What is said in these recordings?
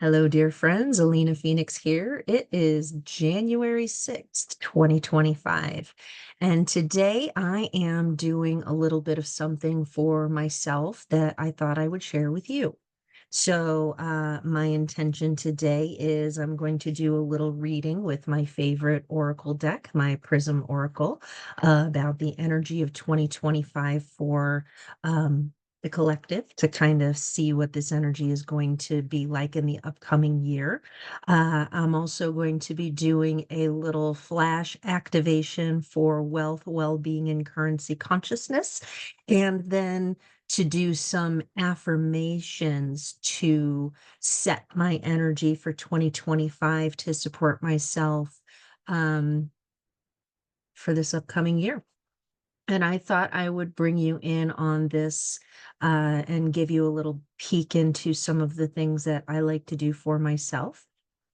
Hello, dear friends. Alina Phoenix here. It is January 6th, 2025. And today I am doing a little bit of something for myself that I thought I would share with you. My intention today is I'm going to do a little reading with my favorite oracle deck, my Prism Oracle, about the energy of 2025 for the collective to kind of see what this energy is going to be like in the upcoming year. I'm also going to be doing a little flash activation for wealth, well-being, and currency consciousness. And then to do some affirmations to set my energy for 2025 to support myself um, for this upcoming year. And I thought I would bring you in on this and give you a little peek into some of the things that I like to do for myself.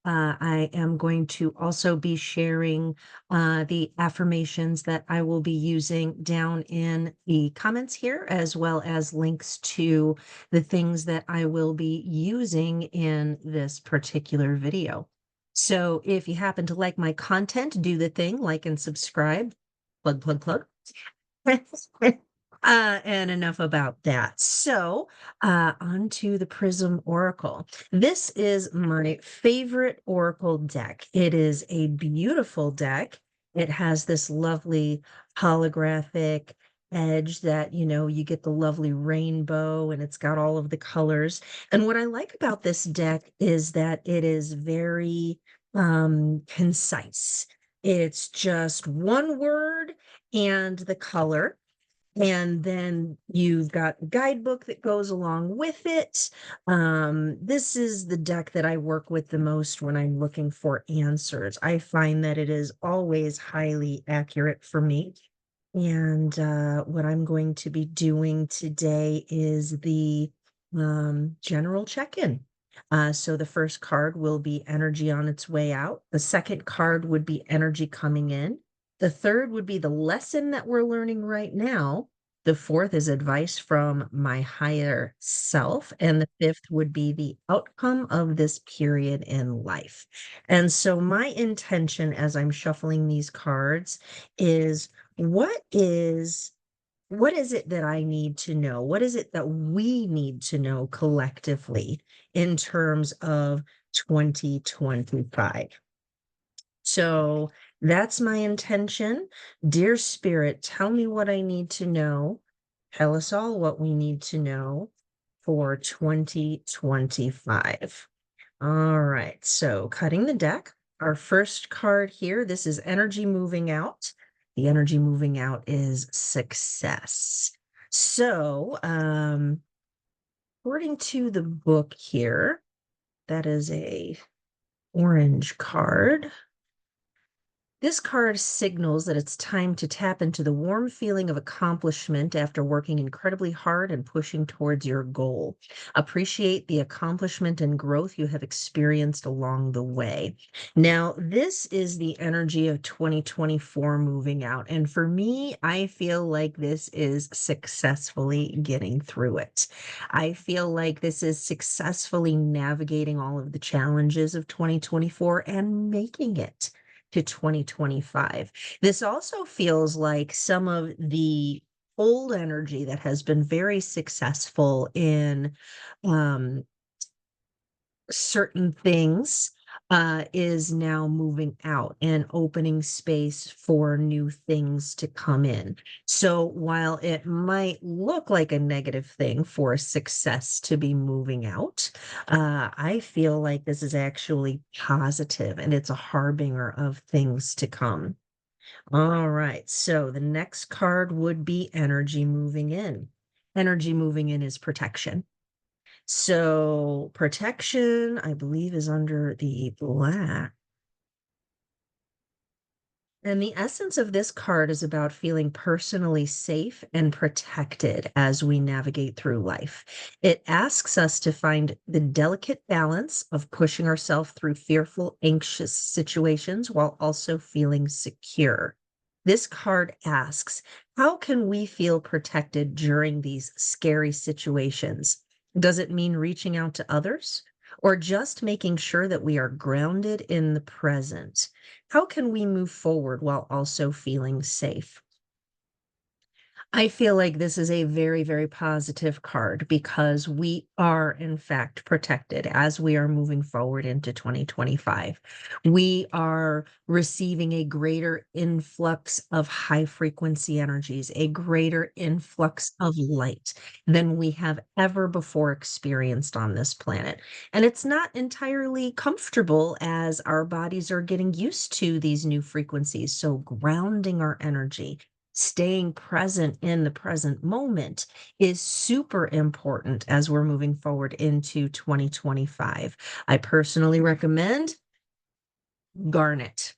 I am going to also be sharing the affirmations that I will be using down in the comments here, as well as links to the things that I will be using in this particular video. So if you happen to like my content, do the thing, like and subscribe. Plug, plug, plug. And enough about that. On to the Prism Oracle. This is my favorite Oracle deck. It is a beautiful deck. It has this lovely holographic edge that, you get the lovely rainbow and it's got all of the colors. And what I like about this deck is that it is very concise. It's just one word and the color. And then you've got a guidebook that goes along with it. This is the deck that I work with the most when I'm looking for answers. I find that it is always highly accurate for me. And what I'm going to be doing today is the general check-in. So the first card will be energy on its way out. The second card would be energy coming in. The third would be the lesson that we're learning right now. The fourth is advice from my higher self. And the fifth would be the outcome of this period in life. And so my intention as I'm shuffling these cards is what is it that I need to know? What is it that we need to know collectively in terms of 2025? So that's my intention. Dear Spirit, tell me what I need to know. Tell us all what we need to know for 2025. All right, so cutting the deck. Our first card here, this is energy moving out. The energy moving out is success. According to the book here, that is a orange card. This card signals that it's time to tap into the warm feeling of accomplishment after working incredibly hard and pushing towards your goal. Appreciate the accomplishment and growth you have experienced along the way. Now, this is the energy of 2024 moving out. And for me, I feel like this is successfully getting through it. I feel like this is successfully navigating all of the challenges of 2024 and making it to 2025. This also feels like some of the old energy that has been very successful in um, certain things is now moving out and opening space for new things to come in. So while it might look like a negative thing for success to be moving out, I feel like this is actually positive and it's a harbinger of things to come. All right, so the next card would be energy moving in. Energy moving in is protection. So protection, I believe, is under the black. And the essence of this card is about feeling personally safe and protected as we navigate through life. It asks us to find the delicate balance of pushing ourselves through fearful, anxious situations while also feeling secure. This card asks, how can we feel protected during these scary situations? Does it mean reaching out to others? or just making sure that we are grounded in the present? How can we move forward while also feeling safe? I feel like this is a very, very positive card because we are, in fact, protected as we are moving forward into 2025. We are receiving a greater influx of high frequency energies, a greater influx of light than we have ever before experienced on this planet. And it's not entirely comfortable as our bodies are getting used to these new frequencies. So, grounding our energy, staying present in the present moment is super important as we're moving forward into 2025. I personally recommend garnet.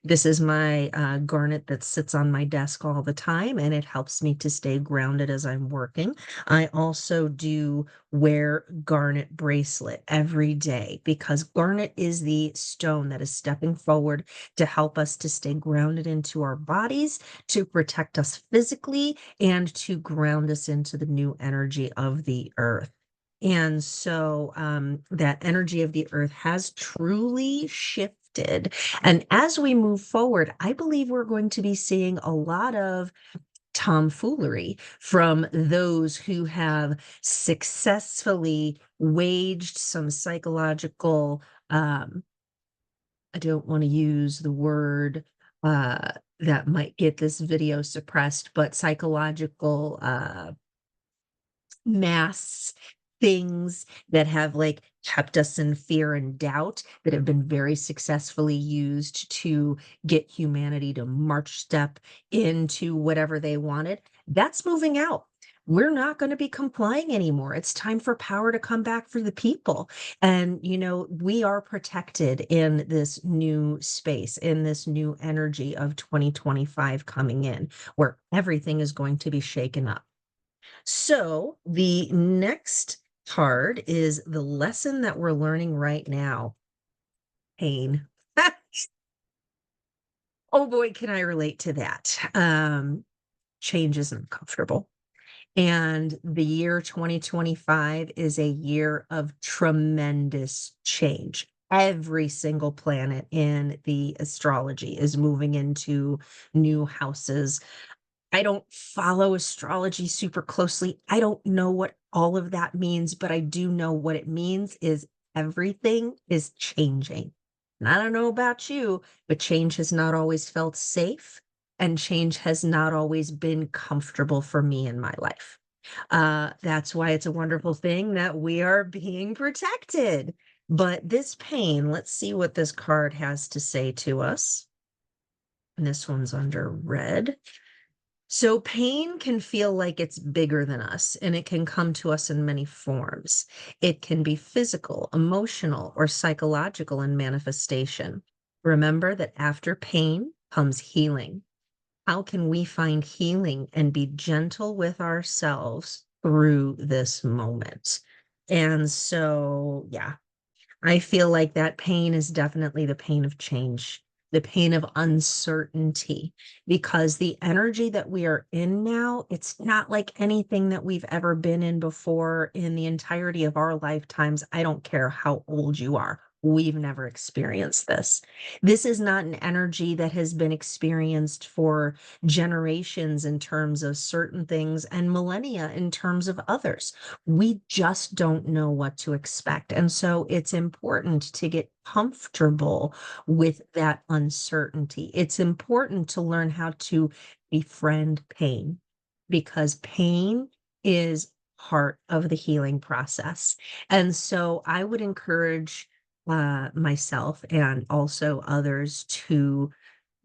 This is my garnet that sits on my desk all the time, and it helps me to stay grounded as I'm working. I also do wear garnet bracelet every day because garnet is the stone that is stepping forward to help us to stay grounded into our bodies, to protect us physically, and to ground us into the new energy of the earth. And so that energy of the earth has truly shifted, and as we move forward, I believe we're going to be seeing a lot of tomfoolery from those who have successfully waged some psychological, I don't want to use the word that might get this video suppressed, but psychological mass things that have like kept us in fear and doubt, that have been very successfully used to get humanity to march step into whatever they wanted. That's moving out. We're not going to be complying anymore. It's time for power to come back for the people. And, we are protected in this new space, in this new energy of 2025 coming in, where everything is going to be shaken up. So the next card is the lesson that we're learning right now, pain. Oh boy, can I relate to that. Change is uncomfortable. And the year 2025 is a year of tremendous change. Every single planet in the astrology is moving into new houses. I don't follow astrology super closely. I don't know what all of that means, but I do know what it means is everything is changing. And I don't know about you, but change has not always felt safe, and change has not always been comfortable for me in my life. That's why it's a wonderful thing that we are being protected. But this pain, let's see what this card has to say to us. And this one's under red. So pain can feel like it's bigger than us, and it can come to us in many forms. It can be physical, emotional, or psychological in manifestation. Remember that after pain comes healing. How can we find healing and be gentle with ourselves through this moment? And so, yeah, I feel like that pain is definitely the pain of change, the pain of uncertainty, because the energy that we are in now, it's not like anything that we've ever been in before in the entirety of our lifetimes. I don't care how old you are. We've never experienced this. This is not an energy that has been experienced for generations in terms of certain things and millennia in terms of others. We just don't know what to expect. And so it's important to get comfortable with that uncertainty. It's important to learn how to befriend pain, because pain is part of the healing process. And so I would encourage myself and also others to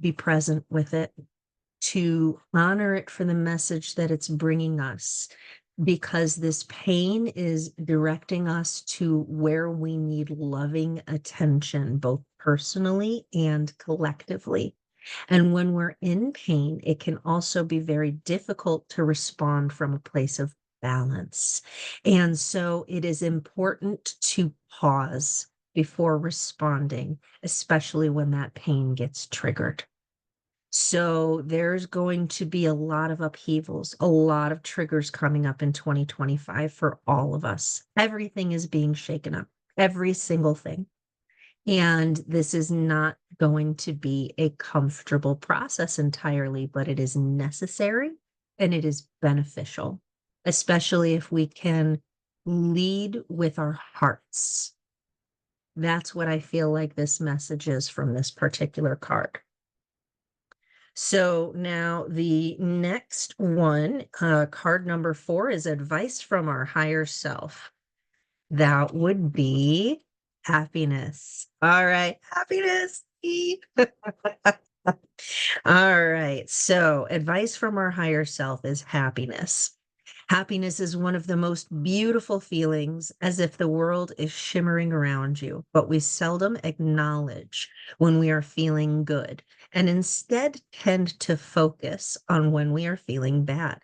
be present with it, to honor it for the message that it's bringing us, because this pain is directing us to where we need loving attention, both personally and collectively. And when we're in pain, it can also be very difficult to respond from a place of balance. And so it is important to pause before responding, especially when that pain gets triggered. So there's going to be a lot of upheavals, a lot of triggers coming up in 2025 for all of us. Everything is being shaken up. every single thing. And this is not going to be a comfortable process entirely, but it is necessary and it is beneficial, especially if we can lead with our hearts. That's what I feel like this message is from this particular card. So now the next one, card number 4, is advice from our higher self. That would be happiness. All right, happiness. All right. So, advice from our higher self is happiness. Happiness is one of the most beautiful feelings, as if the world is shimmering around you, but we seldom acknowledge when we are feeling good and instead tend to focus on when we are feeling bad.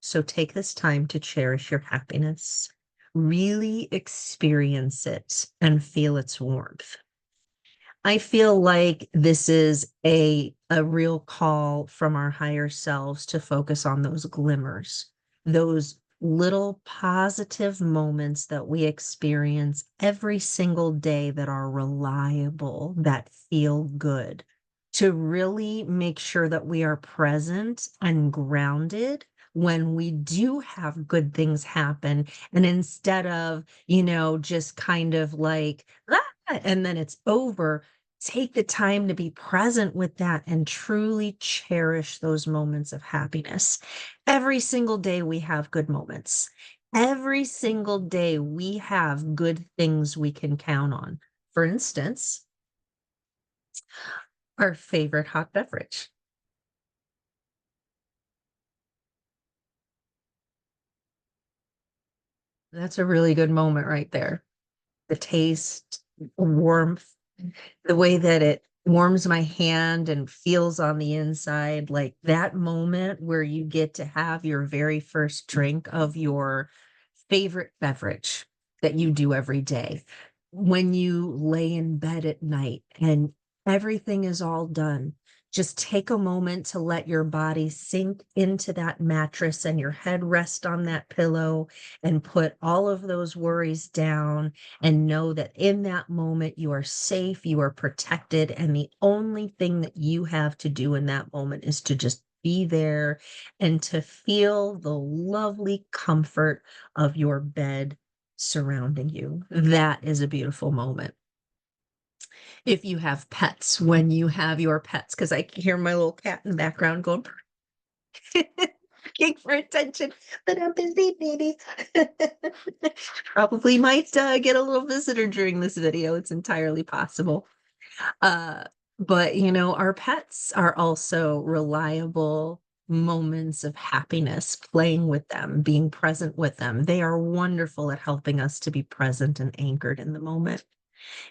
So, take this time to cherish your happiness. Really experience it and feel its warmth. I feel like this is a real call from our higher selves to focus on those glimmers, those little positive moments that we experience every single day that are reliable, that feel good, to really make sure that we are present and grounded when we do have good things happen. And instead of, just kind of like, and then it's over, take the time to be present with that and truly cherish those moments of happiness. Every single day we have good moments. Every single day we have good things we can count on. For instance, our favorite hot beverage. That's a really good moment right there. The taste, warmth, the way that it warms my hand and feels on the inside, like that moment where you get to have your very first drink of your favorite beverage that you do every day. When you lay in bed at night and everything is all done, just take a moment to let your body sink into that mattress and your head rest on that pillow and put all of those worries down and know that in that moment you are safe, you are protected, and the only thing that you have to do in that moment is to just be there and to feel the lovely comfort of your bed surrounding you. That is a beautiful moment. If you have pets, when you have your pets, because I can hear my little cat in the background going, looking for attention, but I'm busy, baby. Probably might get a little visitor during this video. It's entirely possible. Uh, but our pets are also reliable moments of happiness, playing with them, being present with them. They are wonderful at helping us to be present and anchored in the moment.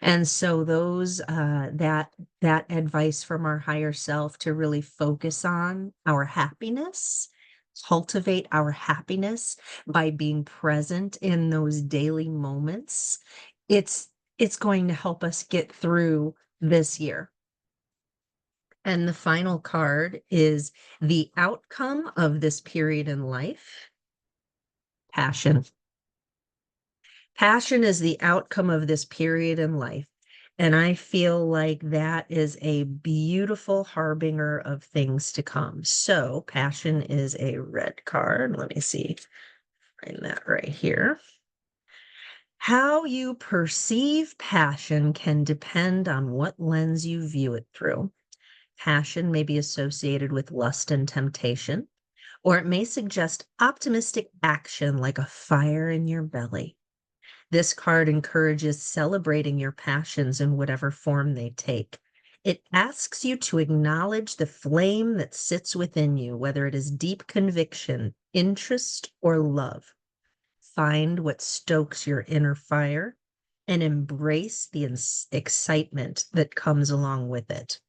And so those that advice from our higher self to really focus on our happiness, cultivate our happiness by being present in those daily moments. It's going to help us get through this year. And the final card is the outcome of this period in life, passion. Passion is the outcome of this period in life. And I feel like that is a beautiful harbinger of things to come. So, passion is a red card. Let me see, find that right here. How you perceive passion can depend on what lens you view it through. Passion may be associated with lust and temptation, or it may suggest optimistic action like a fire in your belly. This card encourages celebrating your passions in whatever form they take. It asks you to acknowledge the flame that sits within you, whether it is deep conviction, interest, or love. Find what stokes your inner fire and embrace the excitement that comes along with it.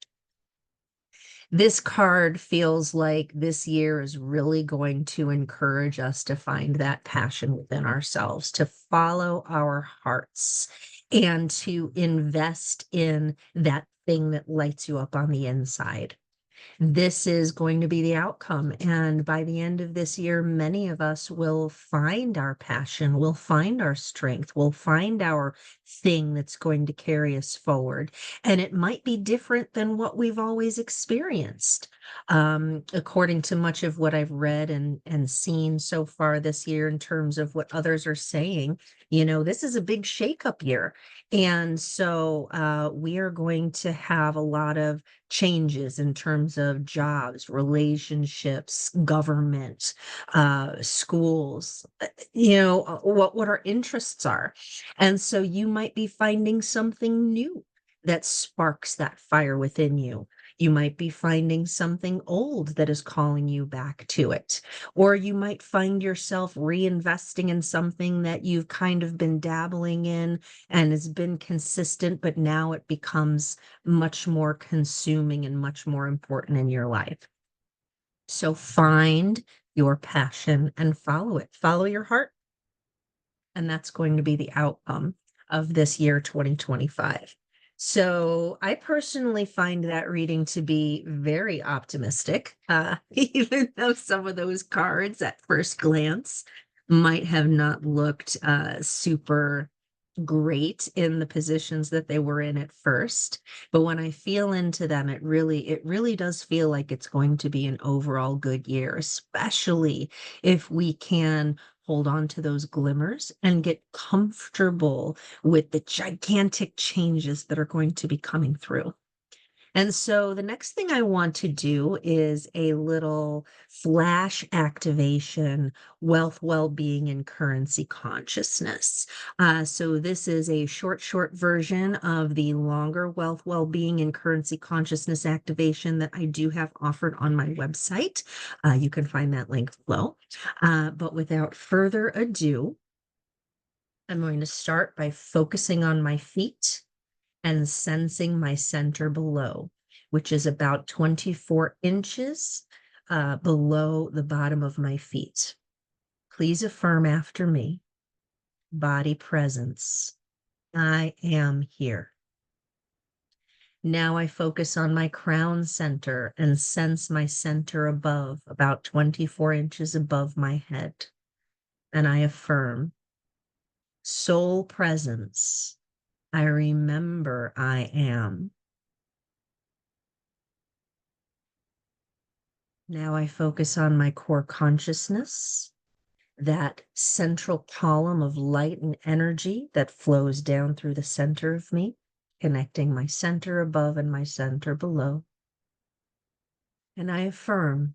This card feels like this year is really going to encourage us to find that passion within ourselves, to follow our hearts, and to invest in that thing that lights you up on the inside. This is going to be the outcome. And by the end of this year, many of us will find our passion, will find our strength, will find our thing that's going to carry us forward. And it might be different than what we've always experienced. According to much of what I've read and seen so far this year, in terms of what others are saying, this is a big shakeup year. And so we are going to have a lot of changes in terms of jobs, relationships, government, schools, what our interests are. And so you might be finding something new that sparks that fire within you. You might be finding something old that is calling you back to it. Or you might find yourself reinvesting in something that you've kind of been dabbling in and has been consistent, but now it becomes much more consuming and much more important in your life. So find your passion and follow it. Follow your heart. And that's going to be the outcome of this year, 2025. So I personally find that reading to be very optimistic, even though some of those cards at first glance might have not looked super great in the positions that they were in at first. But when I feel into them, it really does feel like it's going to be an overall good year, especially if we can hold on to those glimmers and get comfortable with the gigantic changes that are going to be coming through. And so the next thing I want to do is a little flash activation, wealth, well-being, and currency consciousness. So this is a short version of the longer wealth, well-being, and currency consciousness activation that I do have offered on my website. You can find that link below. But without further ado, I'm going to start by focusing on my feet and sensing my center below, which is about 24 inches below the bottom of my feet. Please affirm after me. Body presence. I am here. Now I focus on my crown center and sense my center above, about 24 inches above my head. And I affirm. Soul presence. I remember I am. Now I focus on my core consciousness, that central column of light and energy that flows down through the center of me, connecting my center above and my center below. And I affirm,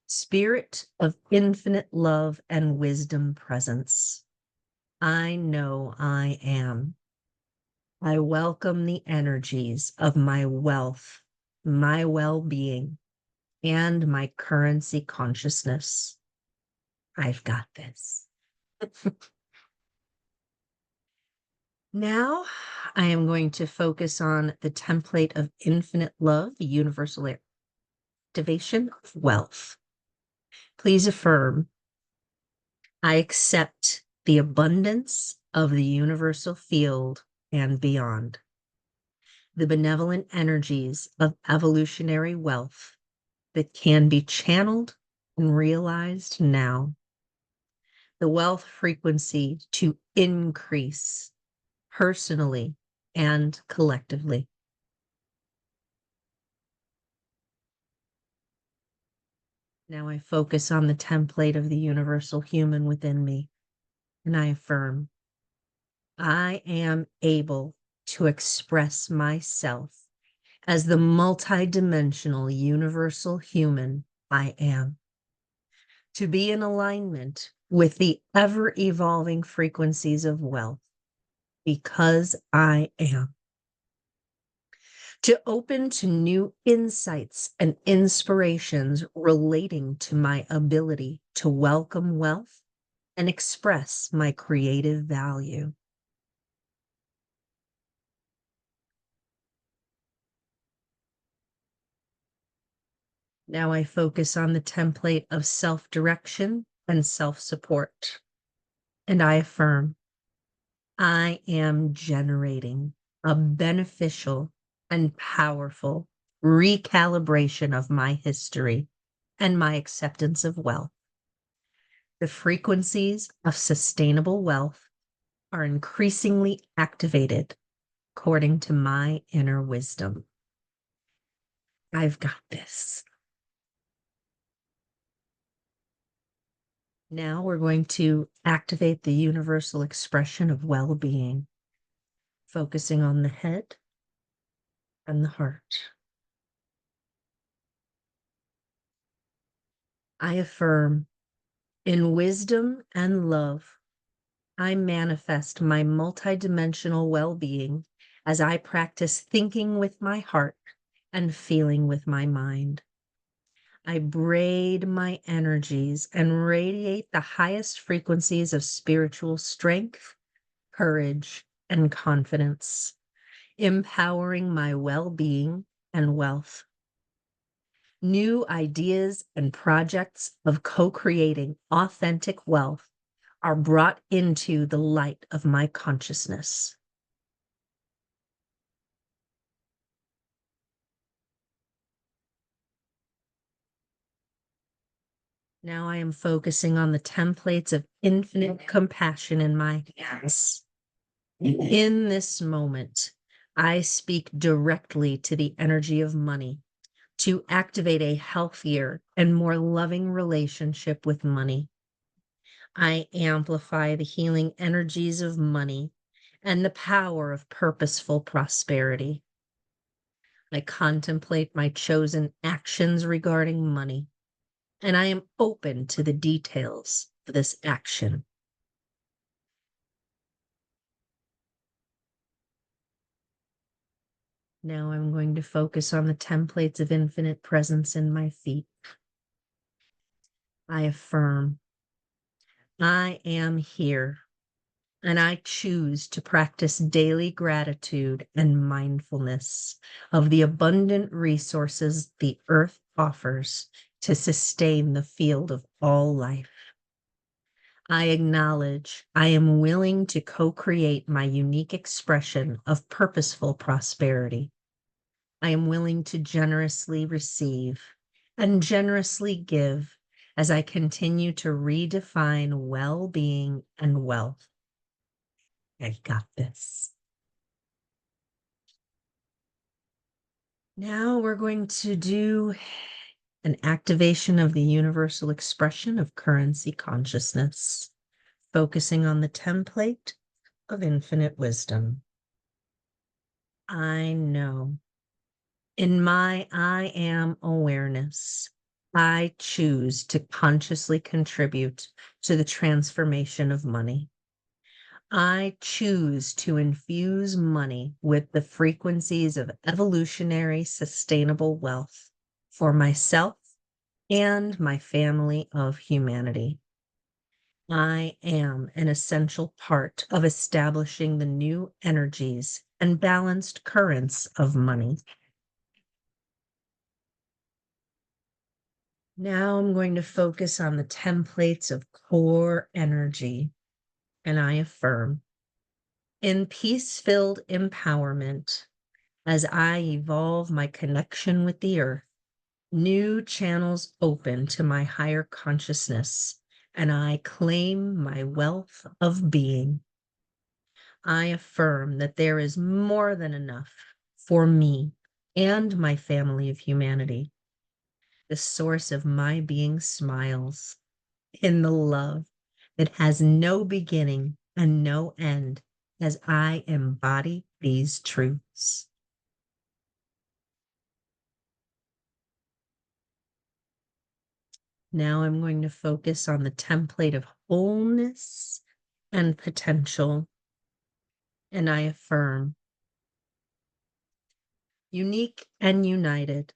spirit of infinite love and wisdom presence. I know I am. I welcome the energies of my wealth, my well-being, and my currency consciousness. I've got this. Now I am going to focus on the template of infinite love, the universal activation of wealth. Please affirm, I accept the abundance of the universal field and beyond. The benevolent energies of evolutionary wealth that can be channeled and realized now. The wealth frequency to increase personally and collectively. Now I focus on the template of the universal human within me, and I affirm, I am able to express myself as the multidimensional universal human I am, to be in alignment with the ever-evolving frequencies of wealth, because I am. To open to new insights and inspirations relating to my ability to welcome wealth and express my creative value. Now I focus on the template of self-direction and self-support, and I affirm, I am generating a beneficial and powerful recalibration of my history and my acceptance of wealth. The frequencies of sustainable wealth are increasingly activated according to my inner wisdom. I've got this. Now we're going to activate the universal expression of well-being, focusing on the head and the heart. I affirm, in wisdom and love, I manifest my multidimensional well-being as I practice thinking with my heart and feeling with my mind. I braid my energies and radiate the highest frequencies of spiritual strength, courage, and confidence, empowering my well-being and wealth. New ideas and projects of co-creating authentic wealth are brought into the light of my consciousness. Now I am focusing on the templates of infinite compassion in my hands. In this moment, I speak directly to the energy of money to activate a healthier and more loving relationship with money. I amplify the healing energies of money and the power of purposeful prosperity. I contemplate my chosen actions regarding money, and I am open to the details of this action. Now I'm going to focus on the templates of infinite presence in my feet. I affirm, I am here, and I choose to practice daily gratitude and mindfulness of the abundant resources the earth offers to sustain the field of all life. I acknowledge I am willing to co-create my unique expression of purposeful prosperity. I am willing to generously receive and generously give as I continue to redefine well-being and wealth. I got this. Now we're going to do an activation of the universal expression of currency consciousness, focusing on the template of infinite wisdom. I know. In my I am awareness, I choose to consciously contribute to the transformation of money. I choose to infuse money with the frequencies of evolutionary sustainable wealth for myself and my family of humanity. I am an essential part of establishing the new energies and balanced currents of money. Now I'm going to focus on the templates of core energy, and I affirm, in peace-filled empowerment, as I evolve my connection with the earth, new channels open to my higher consciousness, and I claim my wealth of being. I affirm that there is more than enough for me and my family of humanity. The source of my being smiles in the love that has no beginning and no end as I embody these truths. Now I'm going to focus on the template of wholeness and potential, and I affirm, unique and united,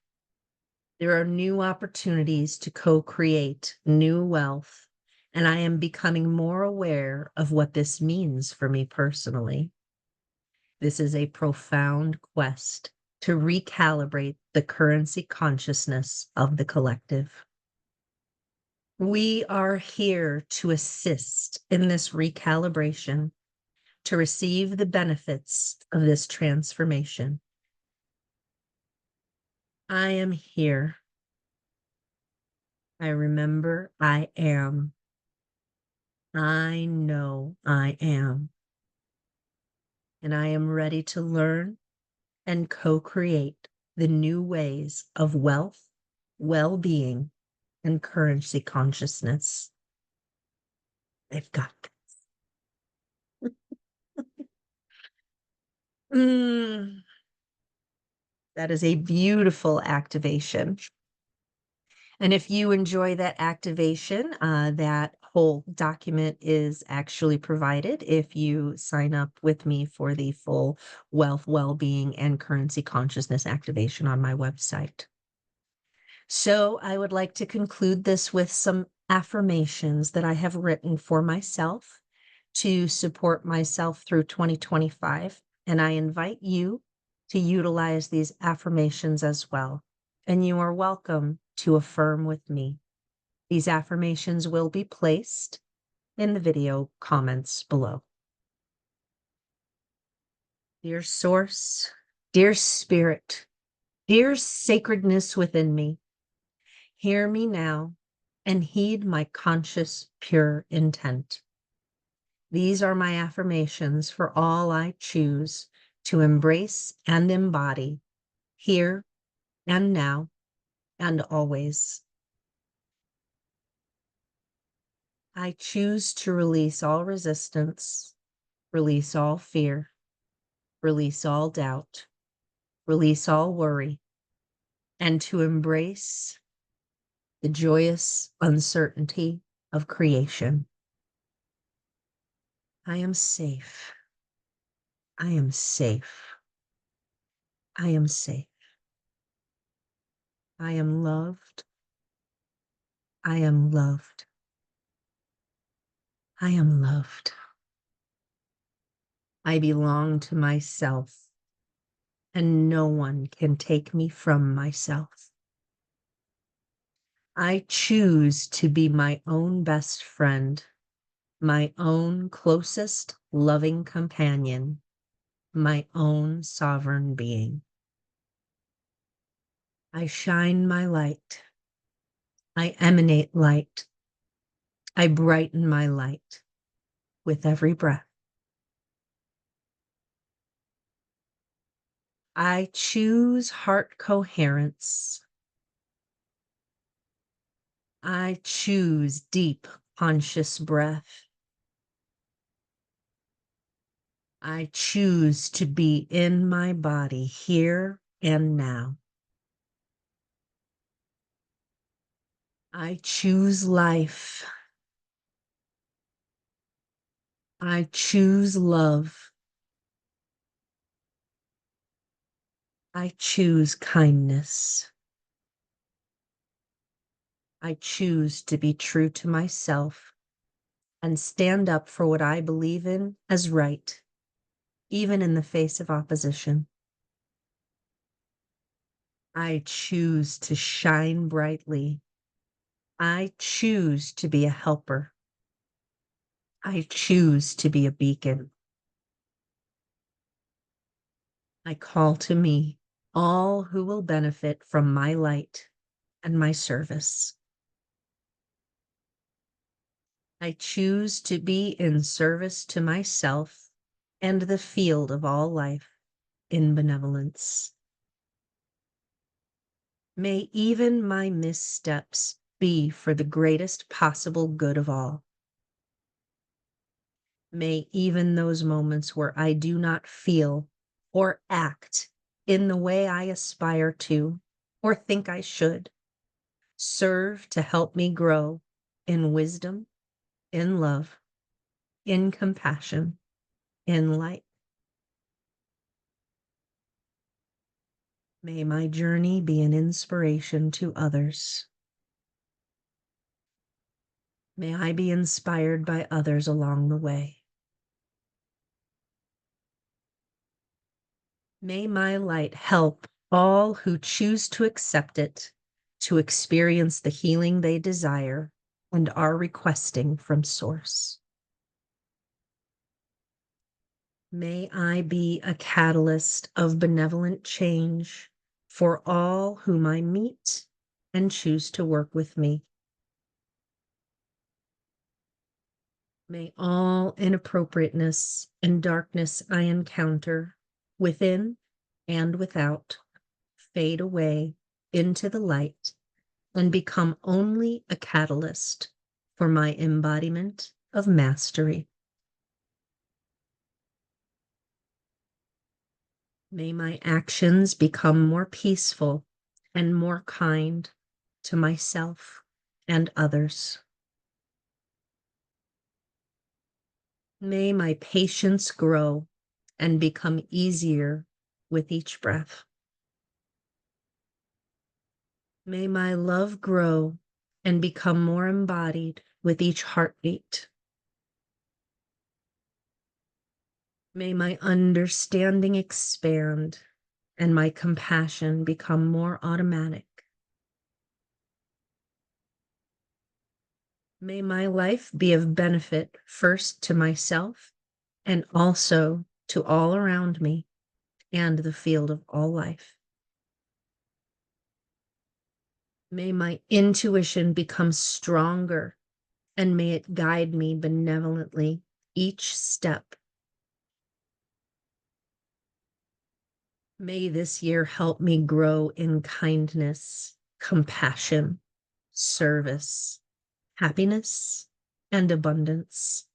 there are new opportunities to co-create new wealth, and I am becoming more aware of what this means for me personally. This is a profound quest to recalibrate the currency consciousness of the collective. We are here to assist in this recalibration, to receive the benefits of this transformation. I am here. I remember I am. I know I am. And I am ready to learn and co-create the new ways of wealth, well-being, and currency consciousness. They've got this. Mm, that is a beautiful activation. And if you enjoy that activation, that whole document is actually provided if you sign up with me for the full wealth, well-being, and currency consciousness activation on my website. So I would like to conclude this with some affirmations that I have written for myself to support myself through 2025. And I invite you to utilize these affirmations as well. And you are welcome to affirm with me. These affirmations will be placed in the video comments below. Dear Source, dear Spirit, dear sacredness within me, hear me now and heed my conscious, pure intent. These are my affirmations for all I choose to embrace and embody here and now and always. I choose to release all resistance, release all fear, release all doubt, release all worry, and to embrace the joyous uncertainty of creation. I am safe. I am safe. I am safe. I am loved. I am loved. I am loved. I belong to myself, and no one can take me from myself. I choose to be my own best friend, my own closest loving companion, my own sovereign being. I shine my light. I emanate light. I brighten my light with every breath. I choose heart coherence. I choose deep conscious breath. I choose to be in my body here and now. I choose life. I choose love. I choose kindness. I choose to be true to myself and stand up for what I believe in as right, even in the face of opposition. I choose to shine brightly. I choose to be a helper. I choose to be a beacon. I call to me all who will benefit from my light and my service. I choose to be in service to myself and the field of all life in benevolence. May even my missteps be for the greatest possible good of all. May even those moments where I do not feel or act in the way I aspire to or think I should serve to help me grow in wisdom, in love, in compassion, in light. May my journey be an inspiration to others. May I be inspired by others along the way. May my light help all who choose to accept it to experience the healing they desire and are requesting from Source. May I be a catalyst of benevolent change for all whom I meet and choose to work with me. May all inappropriateness and darkness I encounter within and without fade away into the light and become only a catalyst for my embodiment of mastery. May my actions become more peaceful and more kind to myself and others. May my patience grow and become easier with each breath. May my love grow and become more embodied with each heartbeat. May my understanding expand and my compassion become more automatic. May my life be of benefit first to myself and also to all around me and the field of all life. May my intuition become stronger and may it guide me benevolently each step. May this year help me grow in kindness, compassion, service, happiness, and abundance.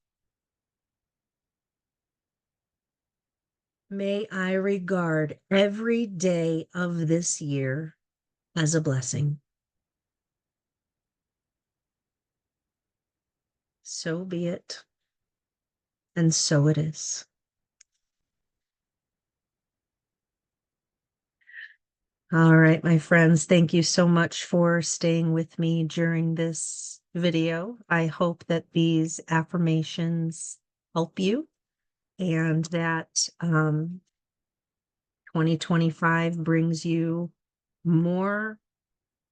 May I regard every day of this year as a blessing. So be it, and so it is. All right, my friends, thank you so much for staying with me during this video. I hope that these affirmations help you and that 2025 brings you more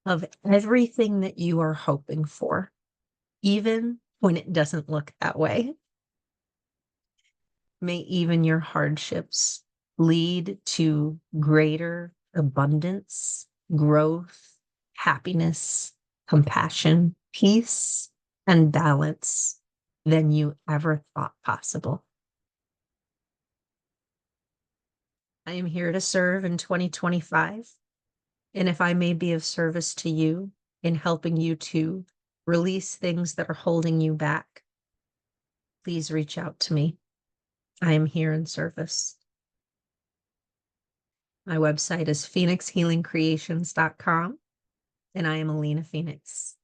of everything that you are hoping for, even when it doesn't look that way. May even your hardships lead to greater abundance, growth, happiness, compassion, peace, and balance than you ever thought possible. I am here to serve in 2025. And if I may be of service to you in helping you to release things that are holding you back, please reach out to me. I am here in service. My website is phoenixhealingcreations.com, and I am Alina Phoenix.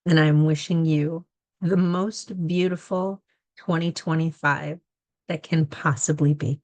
And I'm wishing you the most beautiful 2025 that can possibly be.